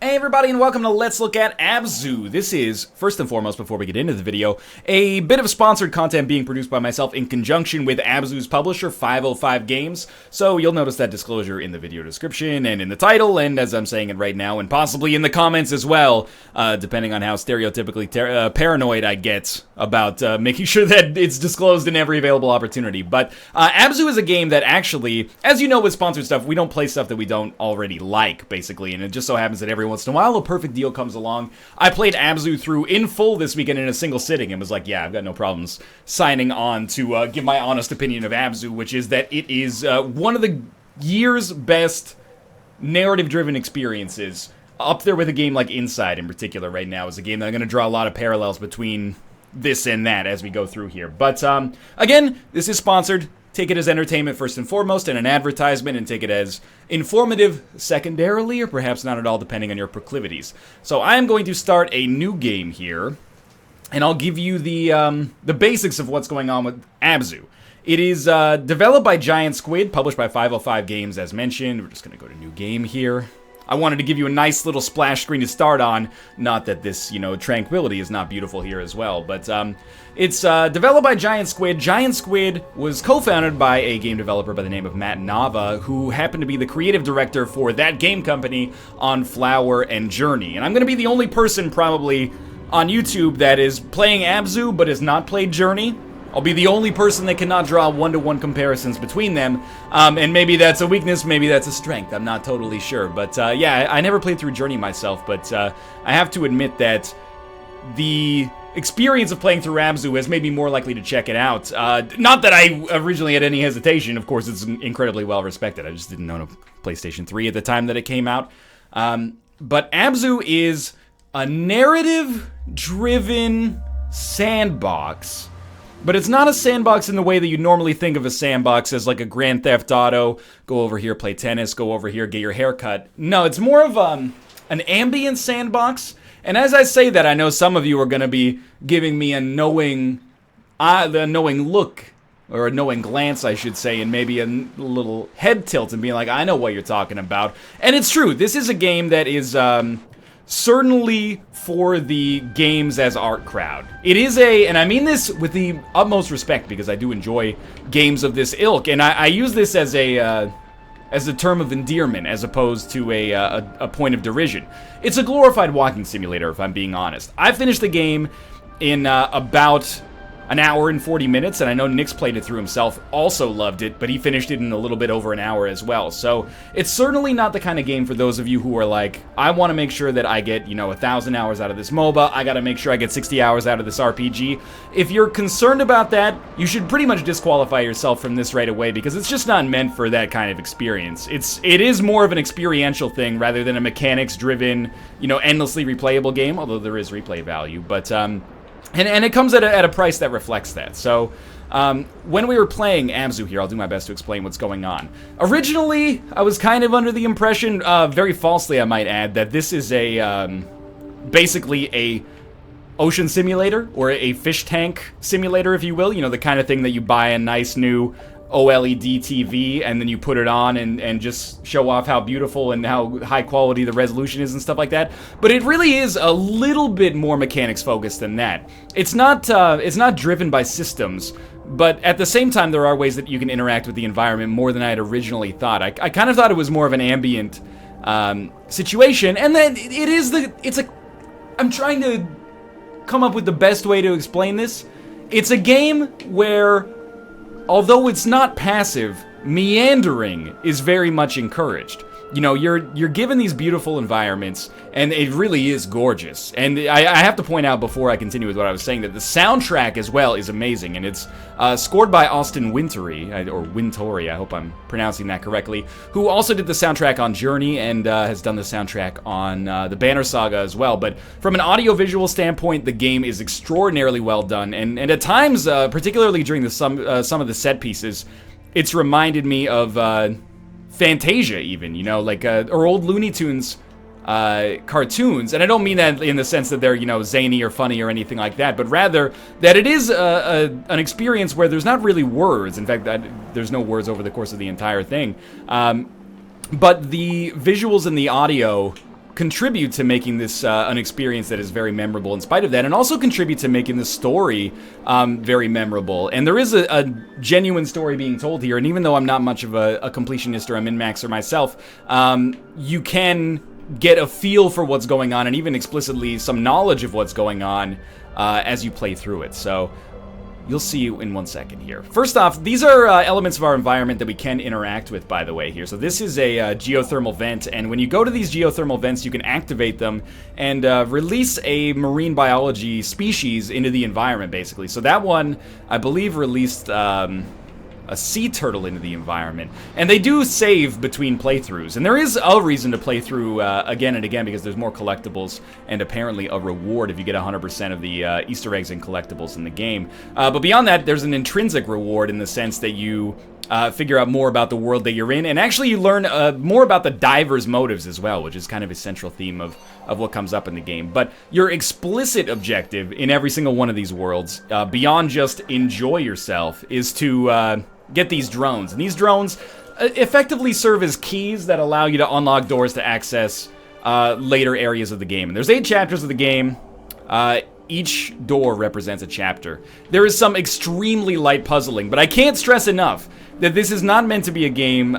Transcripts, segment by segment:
Hey everybody, and welcome to Let's Look at Abzu. This is, first and foremost, before we get into the video, a bit of sponsored content being produced by myself in conjunction with Abzu's publisher, 505 Games, so you'll notice that disclosure in the video description and in the title, and as I'm saying it right now, and possibly in the comments as well, depending on how stereotypically paranoid I get about making sure that it's disclosed in every available opportunity. But Abzu is a game that actually, as you know with sponsored stuff, we don't play stuff that we don't already like, basically, and it just so happens that every once in a while a perfect deal comes along. I played Abzu through in full this weekend in a single sitting and was like, yeah, I've got no problems signing on to give my honest opinion of Abzu, which is that it is one of the year's best narrative-driven experiences, up there with a game like Inside in particular right now. Is a game that I'm going to draw a lot of parallels between this and that as we go through here. But again, this is sponsored. Take it as entertainment first and foremost, and an advertisement, and take it as informative secondarily, or perhaps not at all, depending on your proclivities. So I am going to start a new game here, and I'll give you the basics of what's going on with Abzu. It is developed by Giant Squid, published by 505 Games, as mentioned. We're just going to go to new game here. I wanted to give you a nice little splash screen to start on. Not that this, tranquility is not beautiful here as well. But it's developed by Giant Squid. Giant Squid was co-founded by a game developer by the name of Matt Nava, who happened to be the creative director for that game company on Flower and Journey. And I'm going to be the only person probably on YouTube that is playing Abzu but has not played Journey. I'll be the only person that cannot draw one-to-one comparisons between them, and maybe that's a weakness, maybe that's a strength, I'm not totally sure. But yeah, I never played through Journey myself, but I have to admit that the experience of playing through Abzu has made me more likely to check it out. Not that I originally had any hesitation, of course it's incredibly well respected, I just didn't own a PlayStation 3 at the time that it came out. But Abzu is a narrative-driven sandbox. But it's not a sandbox in the way that you normally think of a sandbox as like a Grand Theft Auto, go over here, play tennis, go over here, get your hair cut. No, it's more of an ambient sandbox. And as I say that, I know some of you are going to be giving me a knowing look, or a knowing glance, I should say, and maybe a little head tilt and being like, I know what you're talking about. And it's true, this is a game that is certainly for the games as art crowd. It is and I mean this with the utmost respect because I do enjoy games of this ilk, and I use this as a term of endearment as opposed to a point of derision. It's a glorified walking simulator, if I'm being honest. I finished the game in about an hour and 40 minutes, and I know Nick's played it through himself, also loved it, but he finished it in a little bit over an hour as well. So it's certainly not the kind of game for those of you who are like, I want to make sure that I get, 1,000 hours out of this MOBA, I gotta make sure I get 60 hours out of this RPG. If you're concerned about that, you should pretty much disqualify yourself from this right away, because it's just not meant for that kind of experience. It is more of an experiential thing rather than a mechanics-driven, endlessly replayable game, although there is replay value, but And it comes at a price that reflects that. So, when we were playing Abzu here, I'll do my best to explain what's going on. Originally, I was kind of under the impression, very falsely I might add, that this is basically a ocean simulator, or a fish tank simulator, if you will. The kind of thing that you buy a nice new OLED TV and then you put it on and just show off how beautiful and how high quality the resolution is and stuff like that. But it really is a little bit more mechanics focused than that. It's not driven by systems, but at the same time there are ways that you can interact with the environment more than I had originally thought. I kind of thought it was more of an ambient situation, and then I'm trying to come up with the best way to explain this. It's a game where, although it's not passive, meandering is very much encouraged. You're given these beautiful environments, and it really is gorgeous. And I have to point out before I continue with what I was saying that the soundtrack as well is amazing, and it's scored by Austin Wintory, or Wintory, I hope I'm pronouncing that correctly, who also did the soundtrack on Journey and has done the soundtrack on the Banner Saga as well. But from an audiovisual standpoint, the game is extraordinarily well done, and at times, particularly during some of the set pieces, it's reminded me of Fantasia even, or old Looney Tunes cartoons, and I don't mean that in the sense that they're, zany or funny or anything like that, but rather that it is an experience where there's not really words. In fact, there's no words over the course of the entire thing, but the visuals and the audio contribute to making this an experience that is very memorable in spite of that, and also contribute to making the story very memorable. And there is a genuine story being told here, and even though I'm not much of a completionist or a min-maxer myself, you can get a feel for what's going on, and even explicitly some knowledge of what's going on as you play through it. So you'll see in 1 second here. First off, these are elements of our environment that we can interact with, by the way, here. So this is a geothermal vent, and when you go to these geothermal vents, you can activate them and release a marine biology species into the environment, basically. So that one, I believe, released a sea turtle into the environment. And they do save between playthroughs. And there is a reason to play through again and again, because there's more collectibles and apparently a reward if you get 100% of the Easter eggs and collectibles in the game. But beyond that, there's an intrinsic reward in the sense that you figure out more about the world that you're in, and actually you learn more about the divers' motives as well, which is kind of a central theme of what comes up in the game. But your explicit objective in every single one of these worlds, beyond just enjoy yourself, is to get these drones. And these drones effectively serve as keys that allow you to unlock doors to access later areas of the game. And there's 8 chapters of the game. Each door represents a chapter. There is some extremely light puzzling, but I can't stress enough that this is not meant to be a game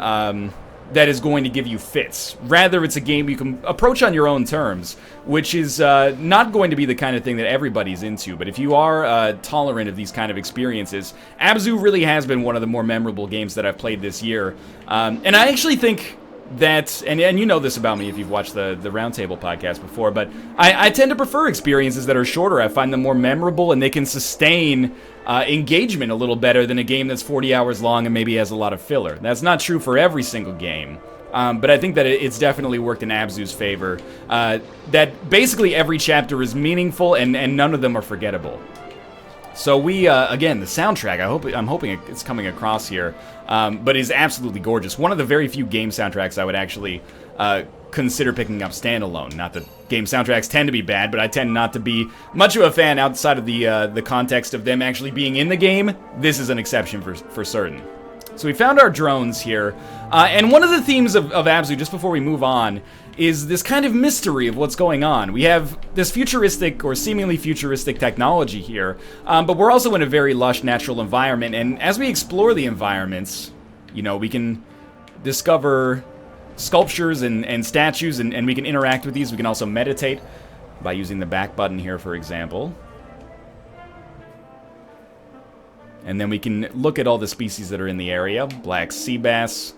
that is going to give you fits. Rather, it's a game you can approach on your own terms, which is not going to be the kind of thing that everybody's into. But if you are tolerant of these kind of experiences, Abzu really has been one of the more memorable games that I've played this year. And I actually think that, and you know this about me if you've watched the Roundtable podcast before, but I tend to prefer experiences that are shorter. I find them more memorable, and they can sustain engagement a little better than a game that's 40 hours long and maybe has a lot of filler. That's not true for every single game, but I think that it's definitely worked in Abzu's favor. That basically every chapter is meaningful, and none of them are forgettable. So we, again, the soundtrack, I'm hoping it's coming across here, but is absolutely gorgeous. One of the very few game soundtracks I would actually consider picking up standalone. Not that game soundtracks tend to be bad, but I tend not to be much of a fan outside of the context of them actually being in the game. This is an exception for certain. So we found our drones here, and one of the themes of Abzu, just before we move on, is this kind of mystery of what's going on. We have this futuristic, or seemingly futuristic technology here, but we're also in a very lush natural environment, and as we explore the environments, you know, we can discover sculptures and statues, and we can interact with these. We can also meditate by using the back button here, for example. And then we can look at all the species that are in the area. Black sea bass,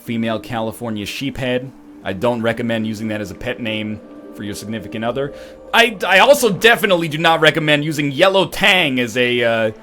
female California sheephead. I don't recommend using that as a pet name for your significant other. I also definitely do not recommend using yellow tang as a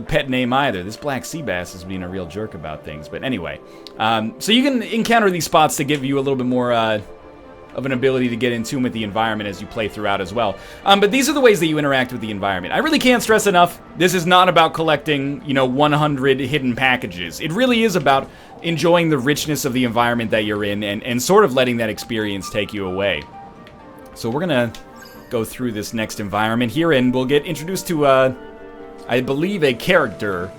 pet name either. This black sea bass is being a real jerk about things. But anyway, so you can encounter these spots to give you a little bit more of an ability to get in tune with the environment as you play throughout as well. But these are the ways that you interact with the environment. I really can't stress enough, this is not about collecting, 100 hidden packages. It really is about enjoying the richness of the environment that you're in, and sort of letting that experience take you away. So we're gonna go through this next environment here, and we'll get introduced to, I believe, a character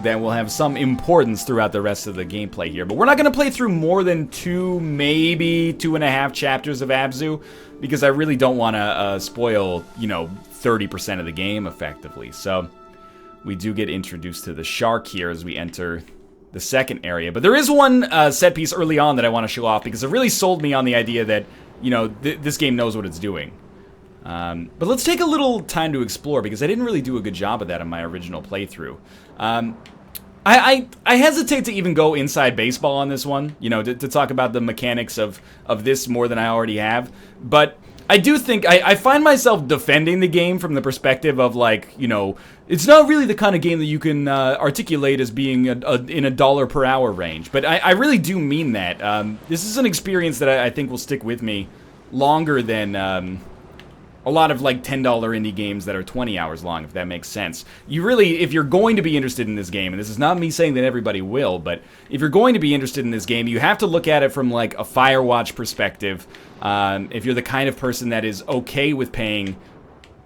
that will have some importance throughout the rest of the gameplay here. But we're not going to play through more than 2, maybe 2.5 chapters of Abzu, because I really don't want to spoil, 30% of the game, effectively. So we do get introduced to the shark here as we enter the second area. But there is one set piece early on that I want to show off, because it really sold me on the idea that, this game knows what it's doing. But let's take a little time to explore, because I didn't really do a good job of that in my original playthrough. I hesitate to even go inside baseball on this one, to talk about the mechanics of this more than I already have. But I do think, I find myself defending the game from the perspective of, it's not really the kind of game that you can articulate as being in a $1 per hour range. But I really do mean that. This is an experience that I think will stick with me longer than a lot of $10 indie games that are 20 hours long, if that makes sense. You really, if you're going to be interested in this game, and this is not me saying that everybody will, but if you're going to be interested in this game, you have to look at it from a Firewatch perspective. If you're the kind of person that is okay with paying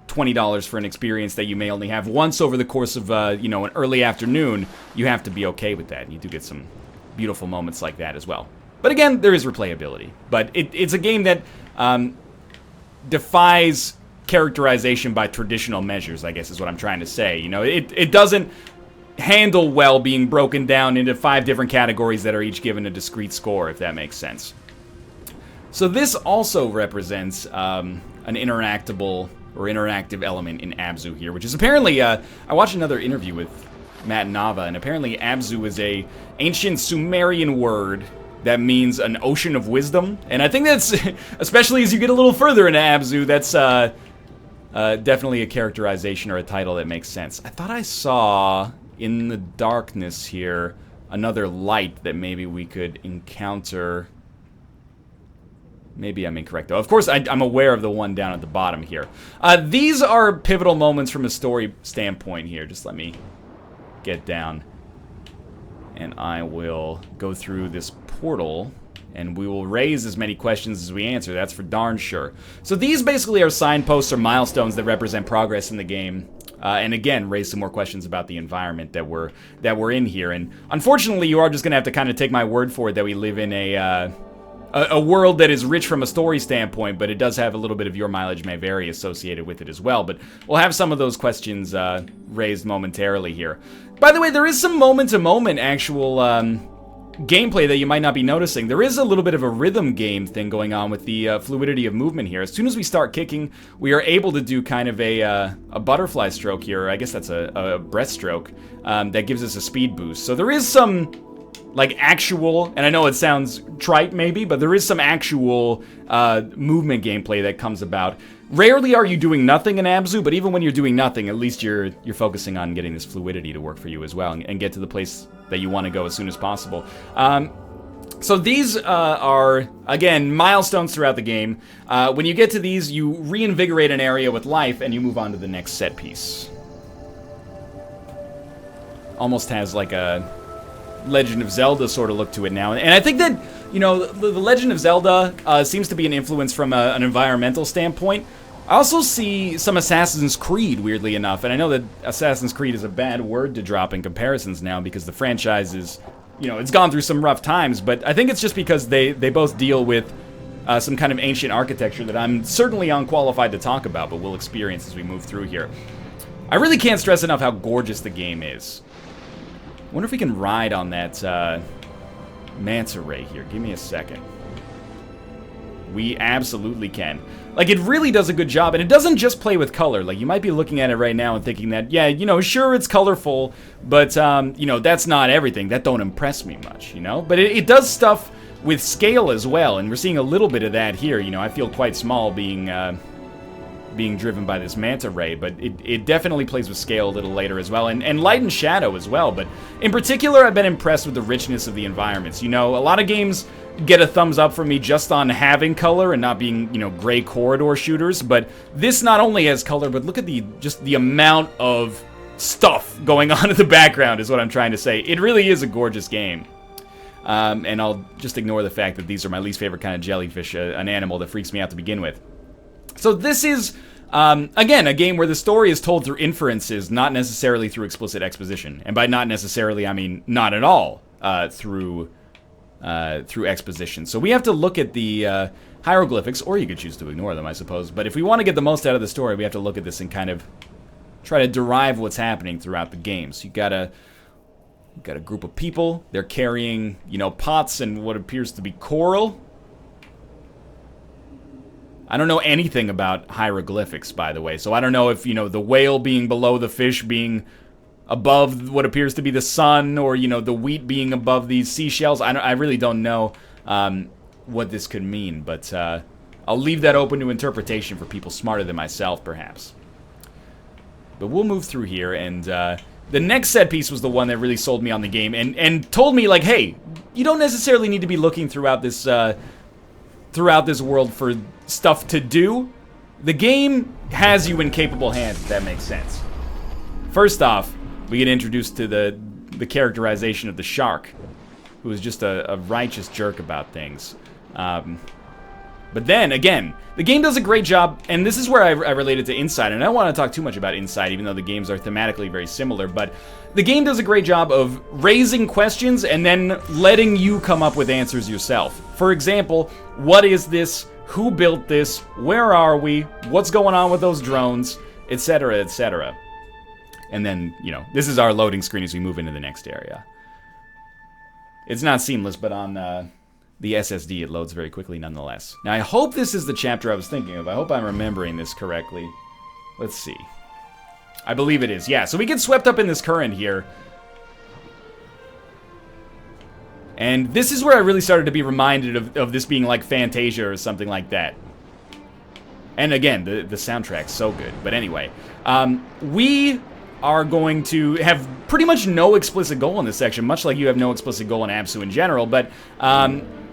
$20 for an experience that you may only have once over the course of an early afternoon, you have to be okay with that. And you do get some beautiful moments like that as well. But again, there is replayability. But it's a game that defies characterization by traditional measures, I guess is what I'm trying to say. You know, it doesn't handle well being broken down into 5 different categories that are each given a discrete score, if that makes sense. So this also represents an interactive element in Abzu here, which is apparently, I watched another interview with Matt Nava, and apparently Abzu is a ancient Sumerian word that means an ocean of wisdom. And I think that's, especially as you get a little further into Abzu, that's definitely a characterization or a title that makes sense. I thought I saw in the darkness here another light that maybe we could encounter. Maybe I'm incorrect, though. Of course, I'm aware of the one down at the bottom here. These are pivotal moments from a story standpoint here. Just let me get down. And I will go through this portal, and we will raise as many questions as we answer. That's for darn sure. So these basically are signposts or milestones that represent progress in the game. And again, raise some more questions about the environment that we're in here. And unfortunately, you are just going to have to kind of take my word for it that we live in a world that is rich from a story standpoint, but it does have a little bit of your mileage may vary associated with it as well. But we'll have some of those questions raised momentarily here. By the way, there is some moment-to-moment actual gameplay that you might not be noticing. There is a little bit of a rhythm game thing going on with the fluidity of movement here. As soon as we start kicking, we are able to do kind of a butterfly stroke here, or I guess that's a breaststroke, that gives us a speed boost. So there is some like actual, and I know it sounds trite maybe, but there is some actual movement gameplay that comes about. Rarely are you doing nothing in Abzu, but even when you're doing nothing, at least you're focusing on getting this fluidity to work for you as well, and get to the place that you want to go as soon as possible. So these are, again, milestones throughout the game. When you get to these, you reinvigorate an area with life, and you move on to the next set piece. Almost has like a Legend of Zelda sort of look to it now. And I think that, you know, the Legend of Zelda seems to be an influence from an environmental standpoint. I also see some Assassin's Creed, weirdly enough. And I know that Assassin's Creed is a bad word to drop in comparisons now because the franchise is, you know, it's gone through some rough times. But I think it's just because they both deal with some kind of ancient architecture that I'm certainly unqualified to talk about, but we'll experience as we move through here. I really can't stress enough how gorgeous the game is. I wonder if we can ride on that manta ray here. Give me a second. We absolutely can. Like, it really does a good job, and it doesn't just play with color. Like, you might be looking at it right now and thinking that, yeah, you know, sure, it's colorful, but, you know, that's not everything. That don't impress me much, you know? But it does stuff with scale as well, and we're seeing a little bit of that here. You know, I feel quite small being driven by this manta ray, but it definitely plays with scale a little later as well, and light and shadow as well. But in particular, I've been impressed with the richness of the environments. You know, a lot of games get a thumbs up from me just on having color and not being, you know, gray corridor shooters, but this not only has color, but look at just the amount of stuff going on in the background is what I'm trying to say. It really is a gorgeous game. And I'll just ignore the fact that these are my least favorite kind of jellyfish, an animal that freaks me out to begin with. So this is, again, a game where the story is told through inferences, not necessarily through explicit exposition. And by not necessarily, I mean not at all through exposition. So we have to look at the hieroglyphics, or you could choose to ignore them, I suppose. But if we want to get the most out of the story, we have to look at this and kind of try to derive what's happening throughout the game. So you've got a group of people. They're carrying, you know, pots and what appears to be coral. I don't know anything about hieroglyphics, by the way, so I don't know if, you know, the whale being below the fish being above what appears to be the sun, or, you know, the wheat being above these seashells. I really don't know what this could mean, but I'll leave that open to interpretation for people smarter than myself, perhaps. But we'll move through here, and the next set piece was the one that really sold me on the game, and told me, like, hey, you don't necessarily need to be looking throughout this world for stuff to do. The game has you in capable hands, if that makes sense. First off, we get introduced to the characterization of the shark, who is just a righteous jerk about things. But then, again, the game does a great job, and this is where I relate it to Inside, and I don't want to talk too much about Inside, even though the games are thematically very similar, but the game does a great job of raising questions and then letting you come up with answers yourself. For example, what is this? Who built this? Where are we? What's going on with those drones? Etc., etc. And then, you know, this is our loading screen as we move into the next area. It's not seamless, but on the SSD, it loads very quickly nonetheless. Now, I hope this is the chapter I was thinking of. I hope I'm remembering this correctly. Let's see. I believe it is. Yeah, so we get swept up in this current here. And this is where I really started to be reminded of this being like Fantasia or something like that. And again, the soundtrack's so good. But anyway, we are going to have pretty much no explicit goal in this section, much like you have no explicit goal in Abzu in general, but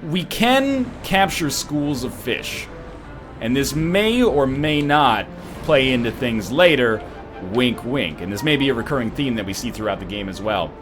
we can capture schools of fish. And this may or may not play into things later, wink wink, and this may be a recurring theme that we see throughout the game as well.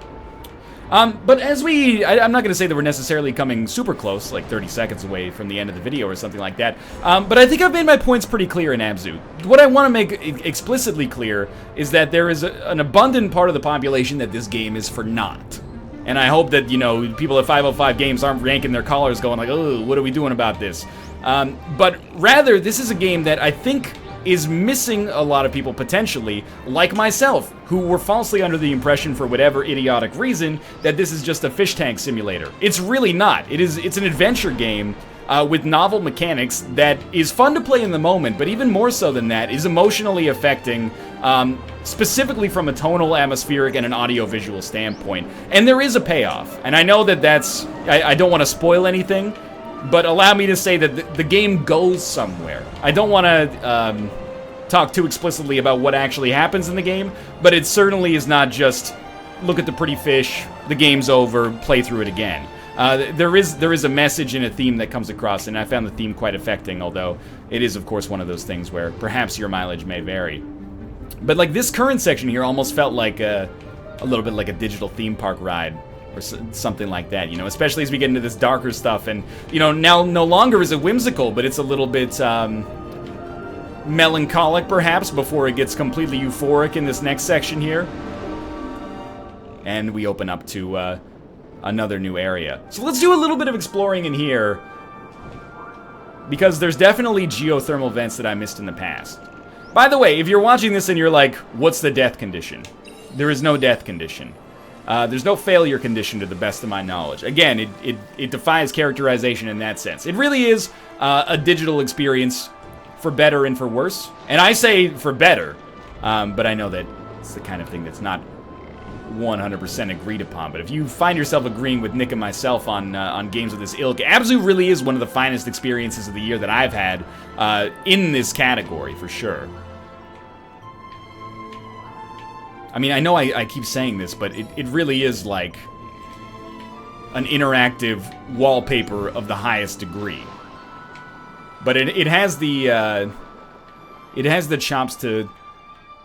But as I'm not going to say that we're necessarily coming super close, like 30 seconds away from the end of the video or something like that, but I think I've made my points pretty clear in Abzu. What I want to make explicitly clear is that there is an abundant part of the population that this game is for naught. And I hope that, you know, people at 505 Games aren't yanking their collars going like, oh, what are we doing about this? But rather, this is a game that I think is missing a lot of people potentially, like myself, who were falsely under the impression for whatever idiotic reason that this is just a fish tank simulator. It's really not. It's an adventure game with novel mechanics that is fun to play in the moment, but even more so than that, is emotionally affecting, specifically from a tonal, atmospheric, and an audio-visual standpoint. And there is a payoff. And I know that that's... I don't want to spoil anything, but allow me to say that the game goes somewhere. I don't want to talk too explicitly about what actually happens in the game, but it certainly is not just look at the pretty fish, the game's over, play through it again. There is a message and a theme that comes across, and I found the theme quite affecting, although it is, of course, one of those things where perhaps your mileage may vary. But like this current section here almost felt like a little bit like a digital theme park ride, or something like that, you know, especially as we get into this darker stuff, and, you know, now no longer is it whimsical, but it's a little bit melancholic, perhaps, before it gets completely euphoric in this next section here. And we open up to another new area. So let's do a little bit of exploring in here, because there's definitely geothermal vents that I missed in the past. By the way, if you're watching this and you're like, what's the death condition? There is no death condition. There's no failure condition to the best of my knowledge. Again, it defies characterization in that sense. It really is a digital experience for better and for worse. And I say for better, but I know that it's the kind of thing that's not 100% agreed upon. But if you find yourself agreeing with Nick and myself on games of this ilk, Abzu really is one of the finest experiences of the year that I've had in this category, for sure. I mean, I know I keep saying this, but it really is like an interactive wallpaper of the highest degree. But it has the chops to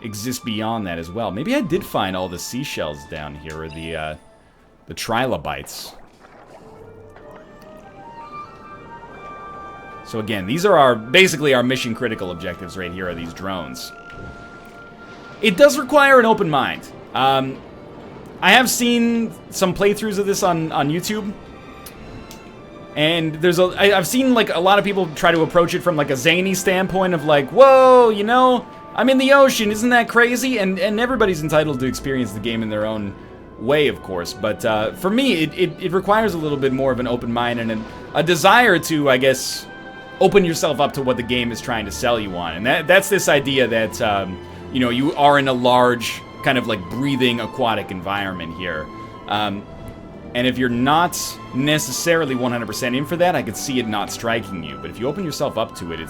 exist beyond that as well. Maybe I did find all the seashells down here, or the trilobites. So again, these are basically our mission critical objectives right here, are these drones. It does require an open mind. I have seen some playthroughs of this on YouTube, and I've seen like a lot of people try to approach it from like a zany standpoint of like, whoa, you know, I'm in the ocean, isn't that crazy? And everybody's entitled to experience the game in their own way, of course. But for me, it requires a little bit more of an open mind and a desire to, I guess, open yourself up to what the game is trying to sell you on. And that's this idea that you know, you are in a large, kind of like breathing aquatic environment here. And if you're not necessarily 100% in for that, I could see it not striking you. But if you open yourself up to it,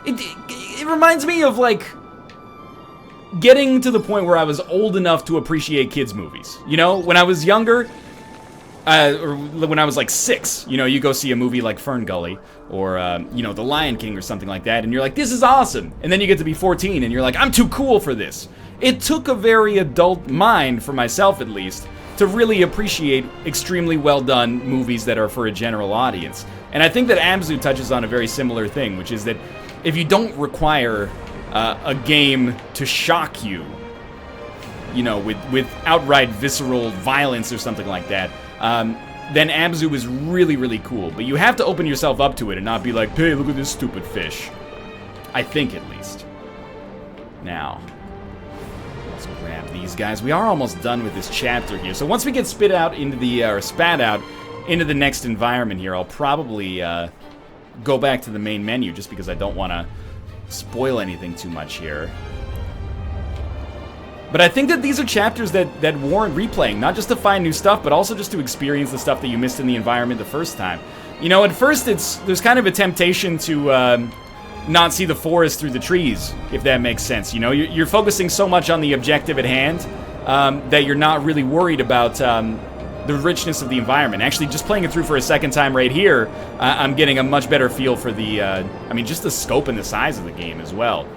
it reminds me of like getting to the point where I was old enough to appreciate kids' movies. You know, when I was younger, or when I was like 6, you know, you go see a movie like Fern Gully, or, you know, The Lion King or something like that, and you're like, this is awesome! And then you get to be 14, and you're like, I'm too cool for this! It took a very adult mind, for myself at least, to really appreciate extremely well-done movies that are for a general audience. And I think that Abzu touches on a very similar thing, which is that if you don't require a game to shock you, you know, with outright visceral violence or something like that, then Abzu is really, really cool. But you have to open yourself up to it and not be like, hey, look at this stupid fish. I think, at least. Now, let's grab these guys. We are almost done with this chapter here. So once we get spit out into the, or spat out into the next environment here, I'll probably go back to the main menu just because I don't want to spoil anything too much here. But I think that these are chapters that warrant replaying, not just to find new stuff, but also just to experience the stuff that you missed in the environment the first time. You know, at first there's kind of a temptation to not see the forest through the trees, if that makes sense. You know, you're focusing so much on the objective at hand that you're not really worried about the richness of the environment. Actually, just playing it through for a second time right here, I'm getting a much better feel for the, I mean, just the scope and the size of the game as well.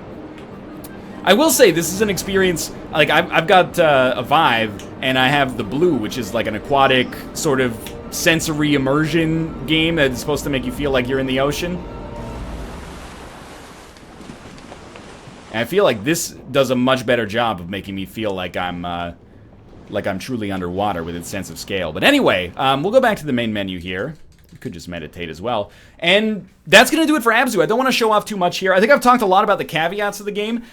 I will say, this is an experience, like, I've got a Vive, and I have the Blue, which is like an aquatic, sort of sensory immersion game that's supposed to make you feel like you're in the ocean. And I feel like this does a much better job of making me feel like I'm truly underwater with its sense of scale. But anyway, we'll go back to the main menu here. You could just meditate as well. And that's going to do it for Abzu. I don't want to show off too much here. I think I've talked a lot about the caveats of the game,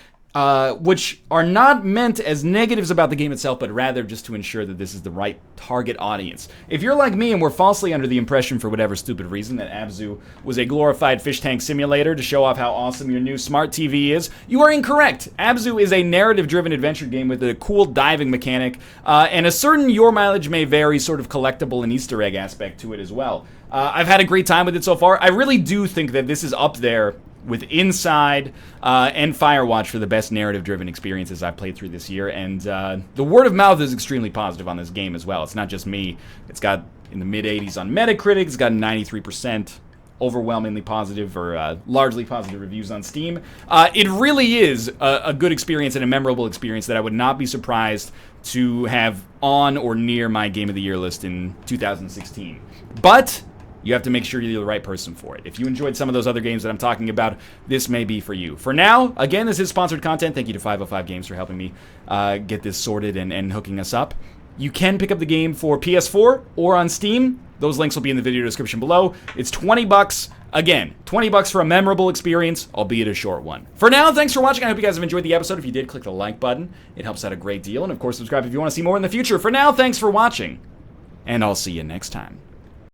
which are not meant as negatives about the game itself, but rather just to ensure that this is the right target audience. If you're like me and were falsely under the impression for whatever stupid reason that Abzu was a glorified fish tank simulator to show off how awesome your new smart TV is, you are incorrect. Abzu is a narrative-driven adventure game with a cool diving mechanic, and a certain your mileage may vary sort of collectible and Easter egg aspect to it as well. I've had a great time with it so far. I really do think that this is up there with Inside and Firewatch for the best narrative-driven experiences I've played through this year, and the word of mouth is extremely positive on this game as well. It's not just me. It's got in the mid-80s on Metacritic. It's got 93% overwhelmingly positive or largely positive reviews on Steam. It really is a good experience and a memorable experience that I would not be surprised to have on or near my Game of the Year list in 2016. But you have to make sure you're the right person for it. If you enjoyed some of those other games that I'm talking about, this may be for you. For now, again, this is sponsored content. Thank you to 505 Games for helping me get this sorted and hooking us up. You can pick up the game for PS4 or on Steam. Those links will be in the video description below. It's 20 bucks. Again, 20 bucks for a memorable experience, albeit a short one. For now, thanks for watching. I hope you guys have enjoyed the episode. If you did, click the like button. It helps out a great deal. And of course, subscribe if you want to see more in the future. For now, thanks for watching. And I'll see you next time.